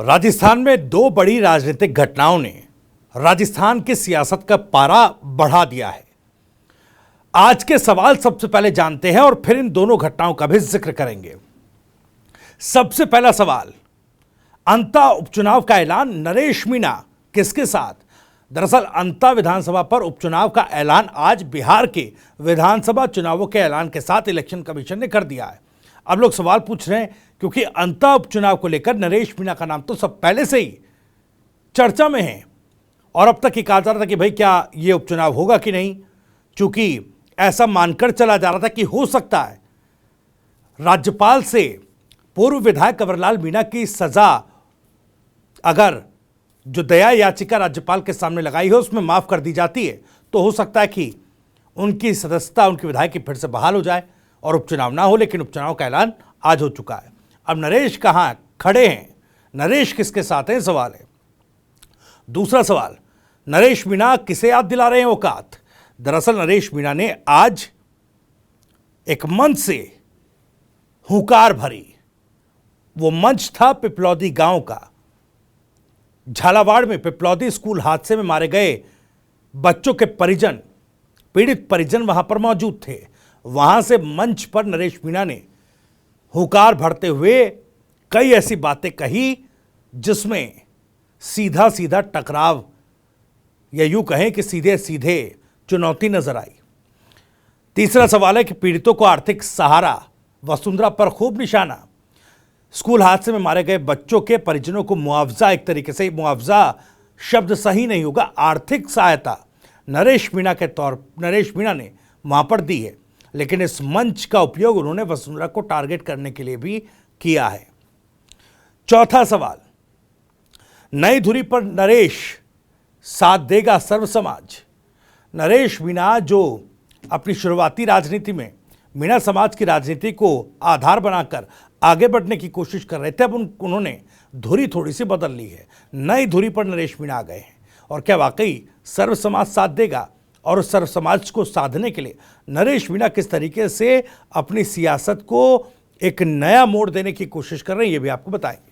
राजस्थान में दो बड़ी राजनीतिक घटनाओं ने राजस्थान की सियासत का पारा बढ़ा दिया है। आज के सवाल सबसे पहले जानते हैं और फिर इन दोनों घटनाओं का भी जिक्र करेंगे। सबसे पहला सवाल, अंता उपचुनाव का ऐलान नरेश मीणा किसके साथ? दरअसल अंता विधानसभा पर उपचुनाव का ऐलान आज बिहार के विधानसभा चुनावों के ऐलान के साथ इलेक्शन कमीशन ने कर दिया है। अब लोग सवाल पूछ रहे हैं क्योंकि अंता उपचुनाव को लेकर नरेश मीणा का नाम तो सब पहले से ही चर्चा में है और अब तक ये कहा जा रहा था कि भाई क्या ये उपचुनाव होगा कि नहीं, क्योंकि ऐसा मानकर चला जा रहा था कि हो सकता है राज्यपाल से पूर्व विधायक कंवरलाल मीणा की सजा अगर जो दया याचिका राज्यपाल के सामने लगाई है उसमें माफ कर दी जाती है तो हो सकता है कि उनकी सदस्यता, उनकी विधायक की फिर से बहाल हो जाए और उपचुनाव ना हो। लेकिन उपचुनाव का ऐलान आज हो चुका है। अब नरेश कहां खड़े हैं, नरेश किसके साथ है, सवाल है। दूसरा सवाल, नरेश मीणा किसे याद दिला रहे हैं औकात? दरअसल नरेश मीणा ने आज एक मंच से हुंकार भरी। वो मंच था पिपलौदी गांव का। झालावाड़ में पिपलौदी स्कूल हादसे में मारे गए बच्चों के परिजन, पीड़ित परिजन वहां पर मौजूद थे। वहां से मंच पर नरेश मीणा ने हुंकार भरते हुए कई ऐसी बातें कही जिसमें सीधा सीधा टकराव या यूं कहें कि सीधे सीधे चुनौती नजर आई। तीसरा सवाल है कि पीड़ितों को आर्थिक सहारा, वसुंधरा पर खूब निशाना। स्कूल हादसे में मारे गए बच्चों के परिजनों को मुआवजा, एक तरीके से मुआवजा शब्द सही नहीं होगा, आर्थिक सहायता नरेश मीणा ने वहां पर दी है। लेकिन इस मंच का उपयोग उन्होंने वसुंधरा को टारगेट करने के लिए भी किया है। चौथा सवाल, नई धुरी पर नरेश साथ देगा सर्व समाज। नरेश मीणा जो अपनी शुरुआती राजनीति में मीणा समाज की राजनीति को आधार बनाकर आगे बढ़ने की कोशिश कर रहे थे, अब उन्होंने धुरी थोड़ी सी बदल ली है। नई धुरी पर नरेश मीणा आ गए हैं और क्या वाकई सर्व समाज साथ देगा? और उस सर्व समाज को साधने के लिए नरेश मीणा किस तरीके से अपनी सियासत को एक नया मोड़ देने की कोशिश कर रहे हैं, ये भी आपको बताएंगे।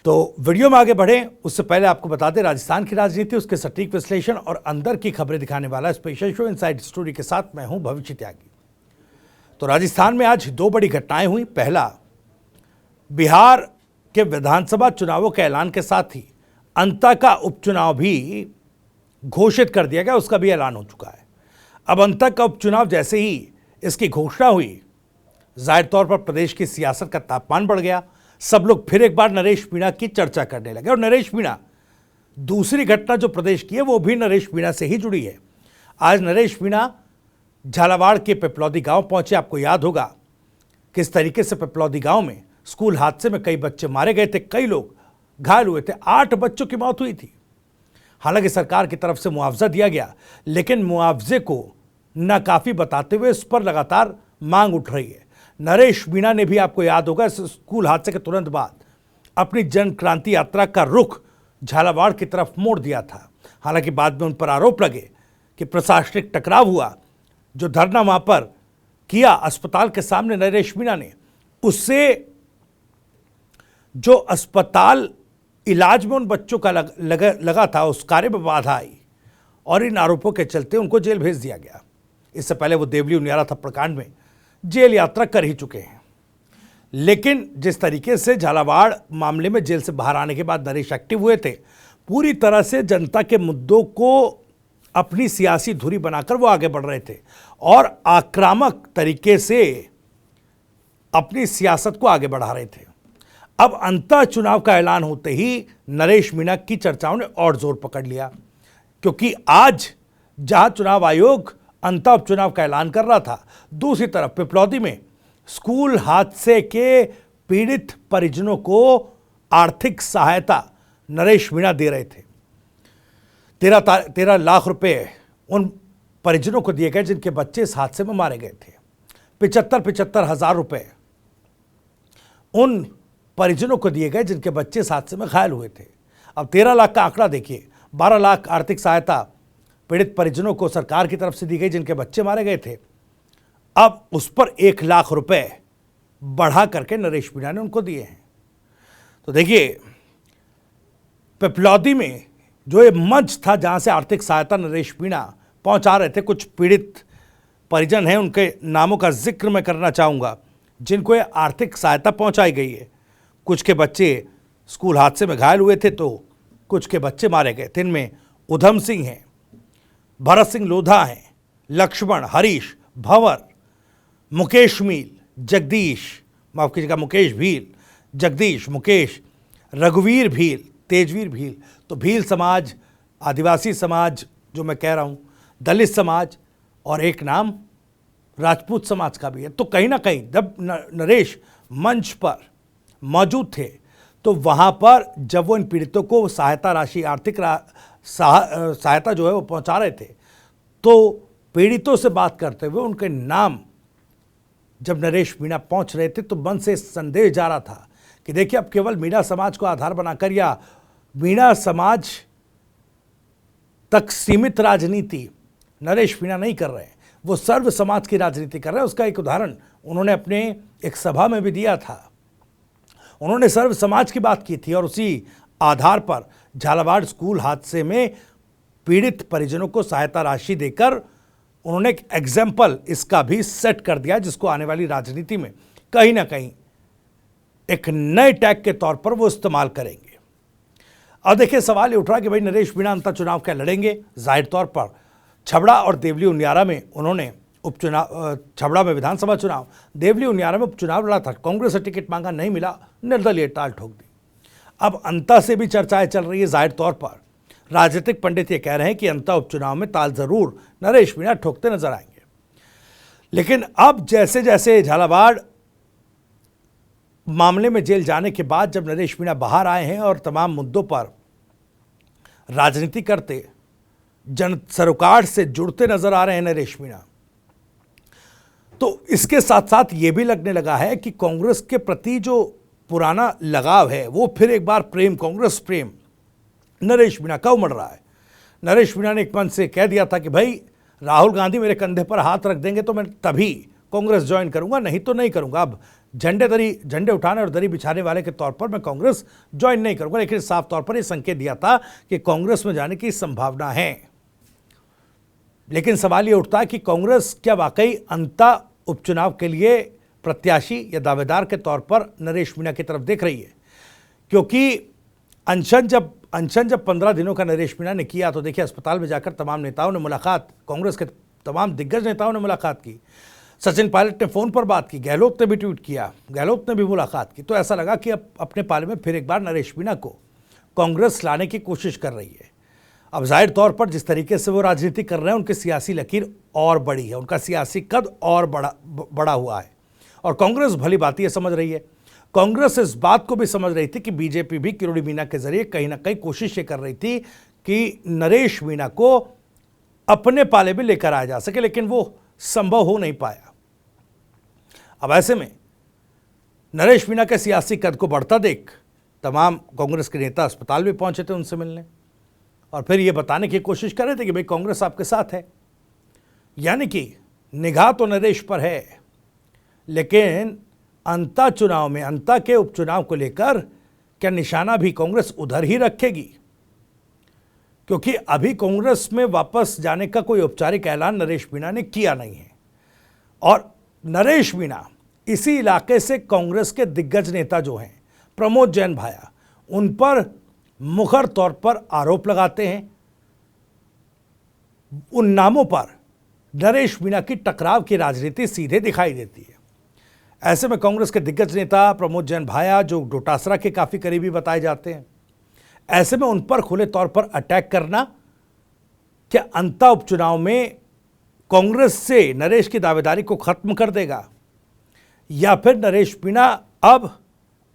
तो वीडियो में आगे बढ़ें उससे पहले आपको बता दें, राजस्थान की राजनीति, उसके सटीक विश्लेषण और अंदर की खबरें दिखाने वाला स्पेशल शो इनसाइड स्टोरी के साथ मैं हूं भविष्य त्यागी। तो राजस्थान में आज दो बड़ी घटनाएं हुई। पहला, बिहार के विधानसभा चुनावों के ऐलान के साथ ही अंता का उपचुनाव भी घोषित कर दिया गया, उसका भी ऐलान हो चुका है। अब अंता का उपचुनाव जैसे ही इसकी घोषणा हुई, जाहिर तौर पर प्रदेश की सियासत का तापमान बढ़ गया। सब लोग फिर एक बार नरेश मीणा की चर्चा करने लगे और नरेश मीणा, दूसरी घटना जो प्रदेश की है वो भी नरेश मीणा से ही जुड़ी है। आज नरेश मीणा झालावाड़ के पिपलौदी गांव पहुंचे। आपको याद होगा किस तरीके से पिपलौदी गांव में स्कूल हादसे में कई बच्चे मारे गए थे, कई लोग घायल हुए थे, 8 बच्चों की मौत हुई थी। हालांकि सरकार की तरफ से मुआवजा दिया गया, लेकिन मुआवजे को नाकाफी बताते हुए इस पर लगातार मांग उठ रही है। नरेश मीणा ने भी, आपको याद होगा, इस स्कूल हादसे के तुरंत बाद अपनी जन क्रांति यात्रा का रुख झालावाड़ की तरफ मोड़ दिया था। हालांकि बाद में उन पर आरोप लगे कि प्रशासनिक टकराव हुआ। जो धरना वहां पर किया अस्पताल के सामने नरेश मीणा ने, उससे जो अस्पताल इलाज में उन बच्चों का लगा था, उस कार्य में बाधा आई और इन आरोपों के चलते उनको जेल भेज दिया गया। इससे पहले वो देवली उनियारा थप्पड़कांड में जेल यात्रा कर ही चुके हैं। लेकिन जिस तरीके से झालावाड़ मामले में जेल से बाहर आने के बाद नरेश एक्टिव हुए थे, पूरी तरह से जनता के मुद्दों को अपनी सियासी धुरी बनाकर वो आगे बढ़ रहे थे और आक्रामक तरीके से अपनी सियासत को आगे बढ़ा रहे थे। अब अंता चुनाव का ऐलान होते ही नरेश मीणा की चर्चाओं ने और जोर पकड़ लिया, क्योंकि आज जहां चुनाव आयोग अंता उपचुनाव का ऐलान कर रहा था, दूसरी तरफ पिपलौदी में स्कूल हादसे के पीड़ित परिजनों को आर्थिक सहायता नरेश मीणा दे रहे थे। 13 लाख रुपए उन परिजनों को दिए गए जिनके बच्चे इस हादसे में मारे गए थे। 75 हजार रुपए उन परिजनों को दिए गए जिनके बच्चे इस हादसे में घायल हुए थे। अब 13 लाख का आंकड़ा देखिए, 12 लाख आर्थिक सहायता पीड़ित परिजनों को सरकार की तरफ से दी गई जिनके बच्चे मारे गए थे। अब उस पर 1 लाख रुपए बढ़ा करके नरेश मीणा ने उनको दिए हैं। तो देखिए, पिपलौदी में जो ये मंच था जहां से आर्थिक सहायता नरेश मीणा पहुंचा रहे थे, कुछ पीड़ित परिजन हैं, उनके नामों का जिक्र मैं करना चाहूँगा जिनको ये आर्थिक सहायता पहुंचाई गई है। कुछ के बच्चे स्कूल हादसे में घायल हुए थे तो कुछ के बच्चे मारे गए थे। इनमें उधम सिंह हैं, भरत सिंह लोधा हैं, लक्ष्मण, हरीश, भंवर, मुकेश मील, जगदीश, माफ कीजिएगा मुकेश भील, जगदीश, मुकेश, रघुवीर भील, तेजवीर भील। तो भील समाज, आदिवासी समाज जो मैं कह रहा हूँ, दलित समाज और एक नाम राजपूत समाज का भी है। तो कहीं ना कहीं जब नरेश मंच पर मौजूद थे तो वहाँ पर जब वो इन पीड़ितों को सहायता राशि, आर्थिक सहायता जो है वो पहुँचा रहे थे, तो पीड़ितों से बात करते हुए उनके नाम जब नरेश मीणा पहुँच रहे थे तो मन से संदेश जा रहा था कि देखिए अब केवल मीणा समाज को आधार बनाकर या मीणा समाज तक सीमित राजनीति नरेश मीणा नहीं कर रहे हैं, वो सर्व समाज की राजनीति कर रहे हैं। उसका एक उदाहरण उन्होंने अपने एक सभा में भी दिया था। उन्होंने सर्व समाज की बात की थी और उसी आधार पर झालावाड़ स्कूल हादसे में पीड़ित परिजनों को सहायता राशि देकर उन्होंने एक एग्जाम्पल इसका भी सेट कर दिया, जिसको आने वाली राजनीति में कहीं ना कहीं एक नए टैग के तौर पर वो इस्तेमाल करेंगे। अब देखिए सवाल ये उठ रहा कि भाई नरेश मीणा अंतर चुनाव क्या लड़ेंगे? जाहिर तौर पर छबड़ा और देवली उनियारा में उन्होंने उपचुनाव, छबड़ा में विधानसभा चुनाव, देवली उनियारा में उपचुनाव लड़ा था। कांग्रेस से टिकट मांगा, नहीं मिला, निर्दलीय टाल ठोक दी। अब अंता से भी चर्चाएं चल रही है। जाहिर तौर पर राजनीतिक पंडित ये कह रहे हैं कि अंता उपचुनाव में ताल जरूर नरेश मीणा ठोकते नजर आएंगे। लेकिन अब जैसे जैसे झालावाड़ मामले में जेल जाने के बाद जब नरेश मीणा बाहर आए हैं और तमाम मुद्दों पर राजनीति करते, जन सरोकार से जुड़ते नजर आ रहे हैं नरेश मीणा, तो इसके साथ साथ ये भी लगने लगा है कि कांग्रेस के प्रति जो पुराना लगाव है वो फिर एक बार प्रेम, कांग्रेस प्रेम नरेश मीणा का उमड़ रहा है। नरेश मीणा ने एक मंच से कह दिया था कि भाई राहुल गांधी मेरे कंधे पर हाथ रख देंगे तो मैं तभी कांग्रेस ज्वाइन करूंगा, नहीं तो नहीं करूंगा। अब झंडे उठाने और दरी बिछाने वाले के तौर पर मैं कांग्रेस ज्वाइन नहीं करूंगा। लेकिन साफ तौर पर यह संकेत दिया था कि कांग्रेस में जाने की संभावना है। लेकिन सवाल ये उठता है कि कांग्रेस क्या वाकई अंता उपचुनाव के लिए प्रत्याशी या दावेदार के तौर पर नरेश मीणा की तरफ देख रही है? क्योंकि अनशन जब 15 दिनों का नरेश मीणा ने किया तो देखिए अस्पताल में जाकर तमाम नेताओं ने मुलाकात, कांग्रेस के तमाम दिग्गज नेताओं ने मुलाकात की। सचिन पायलट ने फ़ोन पर बात की, गहलोत ने भी ट्वीट किया, गहलोत ने भी मुलाकात की। तो ऐसा लगा कि अब अपने पाले में फिर एक बार नरेश मीणा को कांग्रेस लाने की कोशिश कर रही है। अब जाहिर तौर पर जिस तरीके से वो राजनीति कर रहे हैं उनकी सियासी लकीर और बड़ी है, उनका सियासी कद और बड़ा हुआ है और कांग्रेस भली बात ये समझ रही है। कांग्रेस इस बात को भी समझ रही थी कि बीजेपी भी किरोड़ी मीणा के जरिए कहीं ना कहीं कोशिश ये कर रही थी कि नरेश मीणा को अपने पाले में लेकर आया जा सके, लेकिन वो संभव हो नहीं पाया। अब ऐसे में नरेश मीणा के सियासी कद को बढ़ता देख तमाम कांग्रेस के नेता अस्पताल भी पहुंचे थे उनसे मिलने और फिर ये बताने की कोशिश कर रहे थे कि भाई कांग्रेस आपके साथ है। यानी कि निगाह तो नरेश पर है, लेकिन अंता चुनाव में, अंता के उपचुनाव को लेकर क्या निशाना भी कांग्रेस उधर ही रखेगी? क्योंकि अभी कांग्रेस में वापस जाने का कोई औपचारिक ऐलान नरेश मीणा ने किया नहीं है और नरेश मीणा इसी इलाके से कांग्रेस के दिग्गज नेता जो हैं प्रमोद जैन भाया, उन पर मुखर तौर पर आरोप लगाते हैं। उन नामों पर नरेश मीणा की टकराव की राजनीति सीधे दिखाई देती है। ऐसे में कांग्रेस के दिग्गज नेता प्रमोद जैन भाया जो डोटासरा के काफ़ी करीबी बताए जाते हैं, ऐसे में उन पर खुले तौर पर अटैक करना क्या अंता उपचुनाव में कांग्रेस से नरेश की दावेदारी को खत्म कर देगा, या फिर नरेश मीणा अब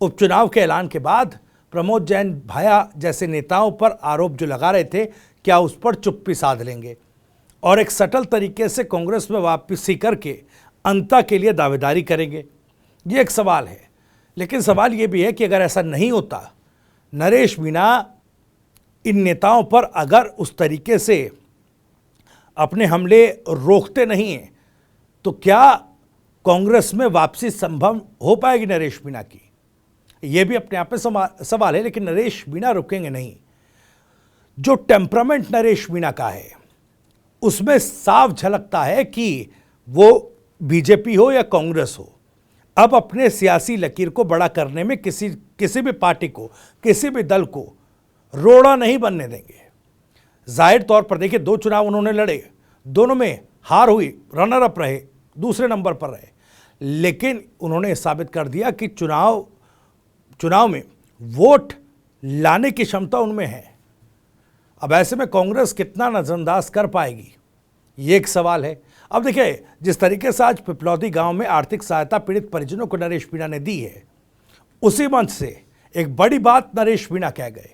उपचुनाव के ऐलान के बाद प्रमोद जैन भाया जैसे नेताओं पर आरोप जो लगा रहे थे क्या उस पर चुप्पी साध लेंगे और एक सटल तरीके से कांग्रेस में वापसी करके अंता के लिए दावेदारी करेंगे? ये एक सवाल है। लेकिन सवाल ये भी है कि अगर ऐसा नहीं होता, नरेश मीणा इन नेताओं पर अगर उस तरीके से अपने हमले रोकते नहीं हैं तो क्या कांग्रेस में वापसी संभव हो पाएगी नरेश मीणा की? ये भी अपने आप में सवाल है। लेकिन नरेश मीणा रुकेंगे नहीं, जो टेम्परामेंट नरेश मीणा का है उसमें साफ झलकता है कि वो बीजेपी हो या कांग्रेस हो, अब अपने सियासी लकीर को बड़ा करने में किसी भी पार्टी को, किसी भी दल को रोड़ा नहीं बनने देंगे। जाहिर तौर पर देखिए, 2 चुनाव उन्होंने लड़े, दोनों में हार हुई, रनर अप रहे, दूसरे नंबर पर रहे, लेकिन उन्होंने साबित कर दिया कि चुनाव में वोट लाने की क्षमता उनमें है। अब ऐसे में कांग्रेस कितना नजरअंदाज कर पाएगी, ये एक सवाल है। अब देखिए, जिस तरीके से आज पिपलौदी गांव में आर्थिक सहायता पीड़ित परिजनों को नरेश मीणा ने दी है, उसी मंच से एक बड़ी बात नरेश मीणा कह गए।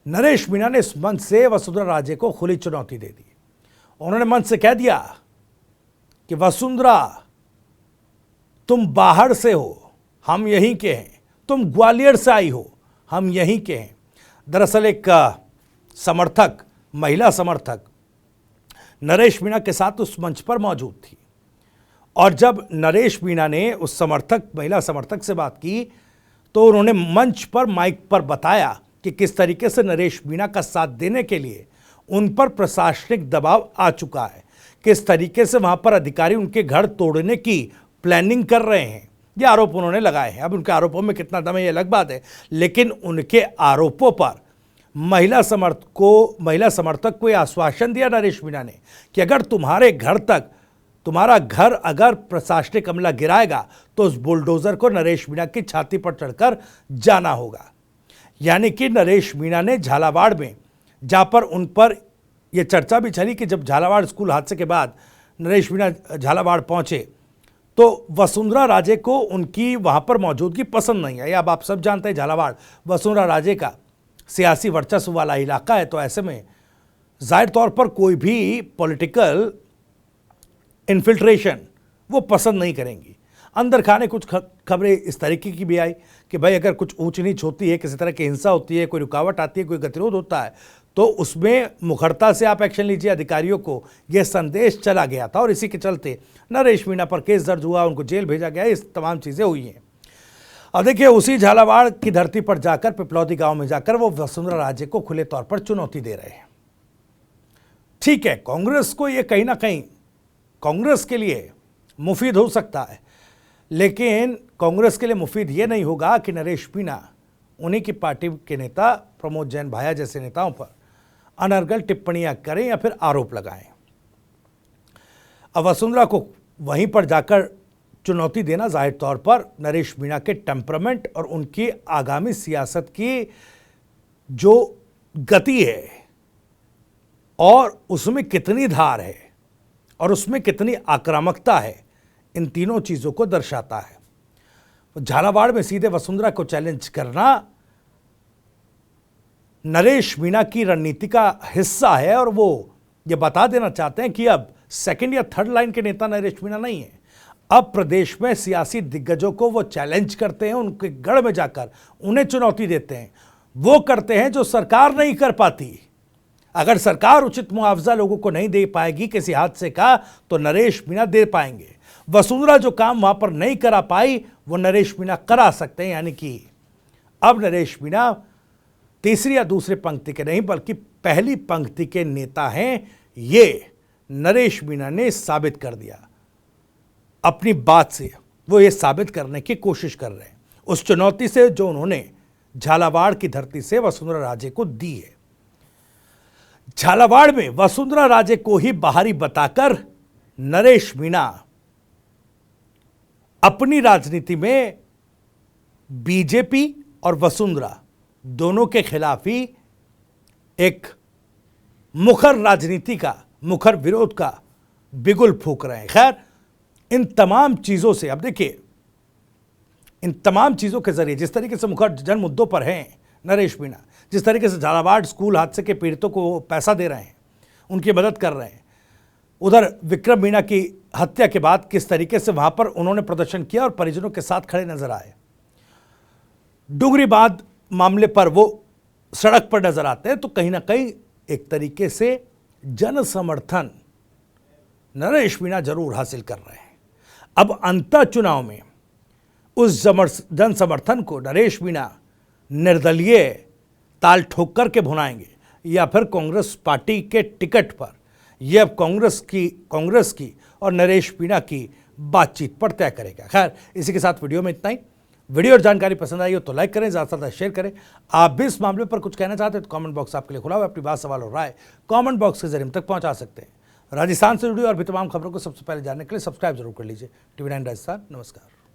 नरेश मीणा ने इस मंच से वसुंधरा राजे को खुली चुनौती दे दी। उन्होंने मंच से कह दिया कि वसुंधरा, तुम बाहर से हो, हम यहीं के हैं, तुम ग्वालियर से आई हो, हम यहीं के हैं। दरअसल एक समर्थक, महिला समर्थक नरेश मीणा के साथ उस मंच पर मौजूद थी, और जब नरेश मीणा ने उस महिला समर्थक से बात की तो उन्होंने मंच पर माइक पर बताया कि किस तरीके से नरेश मीणा का साथ देने के लिए उन पर प्रशासनिक दबाव आ चुका है, किस तरीके से वहां पर अधिकारी उनके घर तोड़ने की प्लानिंग कर रहे हैं। ये आरोप उन्होंने लगाए हैं। अब उनके आरोपों में कितना दम है ये अलग बात है, लेकिन उनके आरोपों पर महिला समर्थक को यह आश्वासन दिया नरेश मीणा ने कि अगर तुम्हारा घर अगर प्रशासनिक अमला गिराएगा तो उस बुलडोजर को नरेश मीणा की छाती पर चढ़कर जाना होगा। यानी कि नरेश मीणा ने झालावाड़ में, जहां पर उन पर यह चर्चा भी चली कि जब झालावाड़ स्कूल हादसे के बाद नरेश मीणा झालावाड़ पहुंचे तो वसुंधरा राजे को उनकी वहां पर मौजूदगी पसंद नहीं आई। अब आप सब जानते हैं झालावाड़ वसुंधरा राजे का सियासी वर्चस्व वाला इलाका है, तो ऐसे में जाहिर तौर पर कोई भी पॉलिटिकल इन्फिल्ट्रेशन वो पसंद नहीं करेंगी। अंदर खाने कुछ खबरें इस तरीके की भी आई कि भाई अगर कुछ ऊंच नीच होती है, किसी तरह की हिंसा होती है, कोई रुकावट आती है, कोई गतिरोध होता है, तो उसमें मुखरता से आप एक्शन लीजिए। अधिकारियों को यह संदेश चला गया था और इसी के चलते नरेश मीणा पर केस दर्ज हुआ, उनको जेल भेजा गया, इस तमाम चीज़ें हुई हैं। अब देखिए, उसी झालावाड़ की धरती पर जाकर, पिपलौदी गांव में जाकर वो वसुंधरा राजे को खुले तौर पर चुनौती दे रहे हैं। ठीक है, कांग्रेस को ये कहीं ना कहीं कांग्रेस के लिए मुफीद हो सकता है, लेकिन कांग्रेस के लिए मुफीद ये नहीं होगा कि नरेश मीणा उन्हीं की पार्टी के नेता प्रमोद जैन भाया जैसे नेताओं पर अनर्गल टिप्पणियां करें या फिर आरोप लगाएं। अब वसुंधरा को वहीं पर जाकर चुनौती देना जाहिर तौर पर नरेश मीणा के टेम्परामेंट और उनकी आगामी सियासत की जो गति है और उसमें कितनी धार है और उसमें कितनी आक्रामकता है, इन तीनों चीज़ों को दर्शाता है। झालावाड़ में सीधे वसुंधरा को चैलेंज करना नरेश मीणा की रणनीति का हिस्सा है और वो ये बता देना चाहते हैं कि अब सेकंड या थर्ड लाइन के नेता नरेश मीणा नहीं है। अब प्रदेश में सियासी दिग्गजों को वो चैलेंज करते हैं, उनके गढ़ में जाकर उन्हें चुनौती देते हैं। वो करते हैं जो सरकार नहीं कर पाती। अगर सरकार उचित मुआवजा लोगों को नहीं दे पाएगी किसी हादसे का, तो नरेश मीणा दे पाएंगे। वसुंधरा जो काम वहां पर नहीं करा पाई वो नरेश मीणा करा सकते हैं। यानी कि अब नरेश मीणा तीसरी या दूसरी पंक्ति के नहीं बल्कि पहली पंक्ति के नेता हैं, ये नरेश मीणा ने साबित कर दिया। अपनी बात से वो ये साबित करने की कोशिश कर रहे हैं, उस चुनौती से जो उन्होंने झालावाड़ की धरती से वसुंधरा राजे को दी है। झालावाड़ में वसुंधरा राजे को ही बाहरी बताकर नरेश मीणा अपनी राजनीति में बीजेपी और वसुंधरा दोनों के खिलाफ ही एक मुखर राजनीति का, मुखर विरोध का बिगुल फूंक रहे हैं। खैर, इन तमाम चीज़ों से, अब देखिए, इन तमाम चीज़ों के जरिए जिस तरीके से मुखर जन मुद्दों पर हैं नरेश मीणा, जिस तरीके से झालावाड़ स्कूल हादसे के पीड़ितों को पैसा दे रहे हैं, उनकी मदद कर रहे हैं, उधर विक्रम मीणा की हत्या के बाद किस तरीके से वहां पर उन्होंने प्रदर्शन किया और परिजनों के साथ खड़े नजर आए, डुगरी बांध मामले पर वो सड़क पर नजर आते हैं, तो कहीं ना कहीं एक तरीके से जन समर्थन नरेश मीणा जरूर हासिल कर रहे हैं। अब अंतर चुनाव में उस जन समर्थन को नरेश मीणा निर्दलीय ताल ठोक कर के भुनाएंगे या फिर कांग्रेस पार्टी के टिकट पर, यह अब कांग्रेस की और नरेश मीणा की बातचीत पर तय करेगा। खैर, इसी के साथ वीडियो में इतना ही। वीडियो और जानकारी पसंद आई हो तो लाइक करें, ज़्यादा से ज़्यादा शेयर करें। आप भी इस मामले पर कुछ कहना चाहते हैं तो कमेंट बॉक्स आपके लिए खुला हुआ है। अपनी बात, सवाल और राय कमेंट बॉक्स के जरिए हम तक पहुंचा सकते हैं। राजस्थान से जुड़ी और भी तमाम खबरों को सबसे पहले जानने के लिए सब्सक्राइब जरूर कर लीजिए। TV9 राजस्थान। नमस्कार।